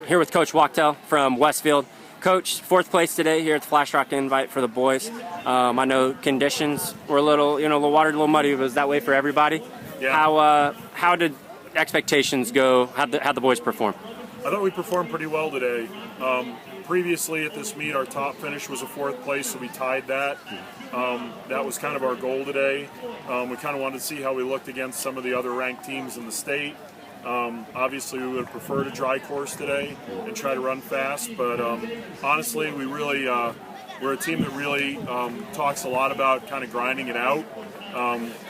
here with Coach Wachtel from Westfield. Coach, fourth place today here at the FlashRock Invite for the boys. I know conditions were a little, the water a little muddy. It was that way for everybody. Yeah. How did expectations go? How'd the boys perform? I thought we performed pretty well today. Previously at this meet, our top finish was a fourth place, so we tied that. That was kind of our goal today. We kind of wanted to see how we looked against some of the other ranked teams in the state. Obviously, we would have preferred a dry course today and try to run fast, but honestly, we're a team that really talks a lot about kind of grinding it out,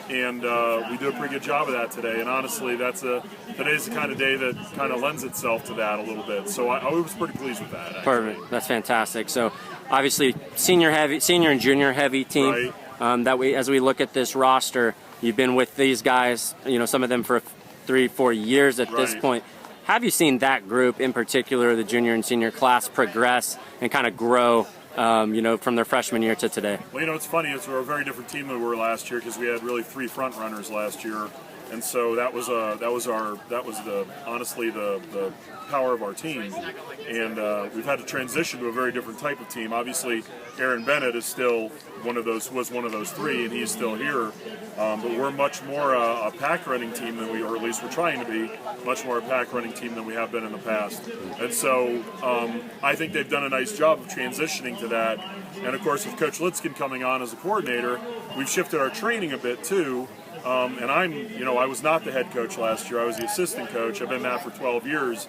and we did a pretty good job of that today. And honestly, today's the kind of day that kind of lends itself to that a little bit. So I was pretty pleased with that. Actually. Perfect. That's fantastic. So obviously, senior and junior heavy team. Right. As we look at this roster, you've been with these guys, some of them for 3-4 years at this point. Have you seen that group in particular, the junior and senior class, progress and kind of grow, from their freshman year to today? Well, it's funny. We're a very different team than we were last year because we had really 3 front runners last year, and so that was honestly the power of our team. And we've had to transition to a very different type of team. Obviously, Aaron Bennett is still was one of those 3, and he's still here. But we're much more a pack running team than or at least we're trying to be, much more a pack running team than we have been in the past. And so I think they've done a nice job of transitioning to that. And of course, with Coach Lidskin coming on as a coordinator, we've shifted our training a bit too. And I was not the head coach last year. I was the assistant coach. I've been that for 12 years.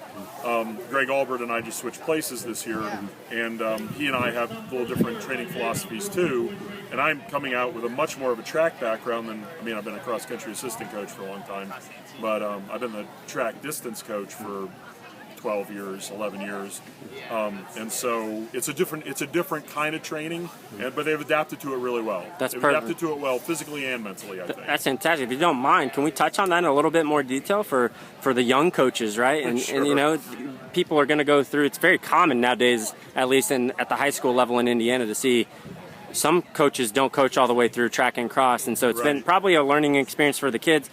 Greg Albert and I just switched places this year, and he and I have a little different training philosophies too. And I'm coming out with a much more of a track background than, I've been a cross-country assistant coach for a long time, but I've been the track distance coach for 12 years, 11 years, and so it's a different kind of training, but they've adapted to it really well. They've adapted to it well, physically and mentally, I think. That's fantastic. If you don't mind, can we touch on that in a little bit more detail for the young coaches, right? And, sure. and people are going to go through. It's very common nowadays, at least at the high school level in Indiana, to see some coaches don't coach all the way through track and cross, and so it's been probably a learning experience for the kids,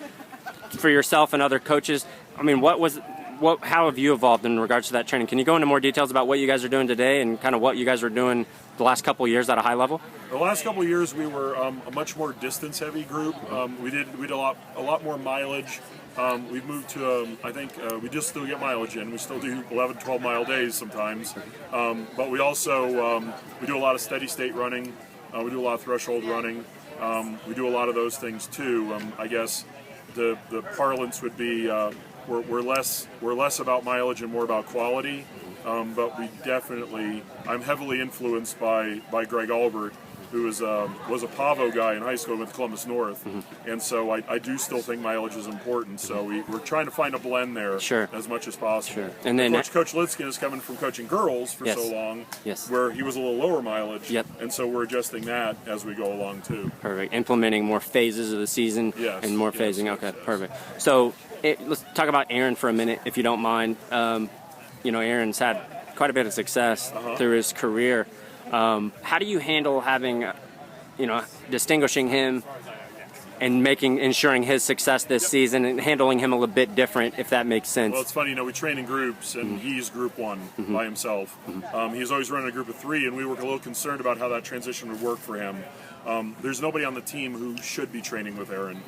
for yourself and other coaches. How have you evolved in regards to that training? Can you go into more details about what you guys are doing today and kind of what you guys were doing the last couple of years at a high level? The last couple of years, we were a much more distance-heavy group. We did a lot more mileage. We've moved to, we just still get mileage in. We still do 11, 12-mile days sometimes. But we also, we do a lot of steady-state running. We do a lot of threshold running. We do a lot of those things, too. I guess the parlance would be we're less about mileage and more about quality. But I'm heavily influenced by Greg Albert, who was a Pavo guy in high school with Columbus North, and so I do still think mileage is important. So we're trying to find a blend there as much as possible. Sure. And then Coach Lidskin is coming from coaching girls for so long, where he was a little lower mileage, and so we're adjusting that as we go along too. Perfect. Implementing more phases of the season and more phasing. Okay, perfect. So let's talk about Aaron for a minute, if you don't mind. Aaron's had quite a bit of success through his career. How do you handle having, distinguishing him and ensuring his success this season and handling him a little bit different, if that makes sense? Well, it's funny, we train in groups, and he's group 1 by himself. He's always running a group of 3, and we were a little concerned about how that transition would work for him. There's nobody on the team who should be training with Aaron.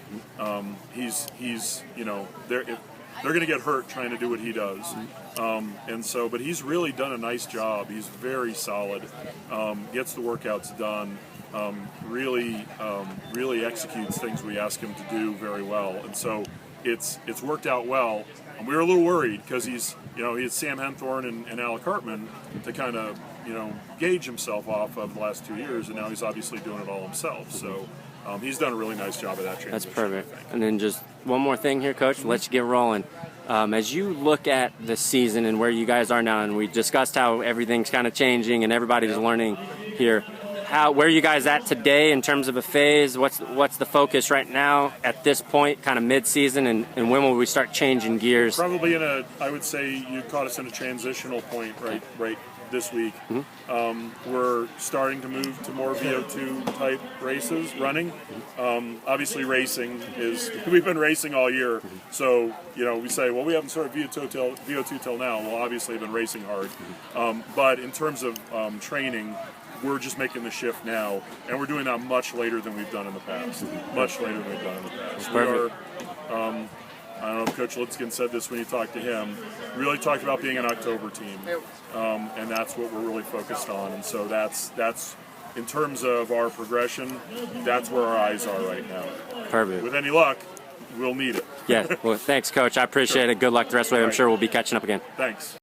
They're going to get hurt trying to do what he does. But he's really done a nice job. He's very solid, gets the workouts done, really executes things we ask him to do very well. And so it's worked out well. And we were a little worried because he had Sam Henthorne and Alec Hartman to kind of, gauge himself off of the last 2 years, and now he's obviously doing it all himself. So he's done a really nice job of that transition. That's perfect. And then just one more thing here, Coach. Let's get rolling. As you look at the season and where you guys are now, and we discussed how everything's kind of changing and everybody's learning here, where are you guys at today in terms of a phase? What's the focus right now at this point, kind of mid-season, and when will we start changing gears? Probably I would say you caught us in a transitional point right this week. We're starting to move to more VO2 type races, running. Obviously, racing is, we've been racing all year. So, we say, well, we haven't started VO2 till now. Well, obviously, we've been racing hard. But in terms of training, we're just making the shift now, and we're doing that much later than we've done in the past. Much later than we've done in the past. We are, I don't know if Coach Lidskin said this when you talked to him, really talked about being an October team, and that's what we're really focused on. And so that's in terms of our progression, that's where our eyes are right now. Perfect. With any luck, we'll need it. Yeah. Well, thanks, Coach. I appreciate it. Good luck the rest of the way. I'm sure we'll be catching up again. Thanks.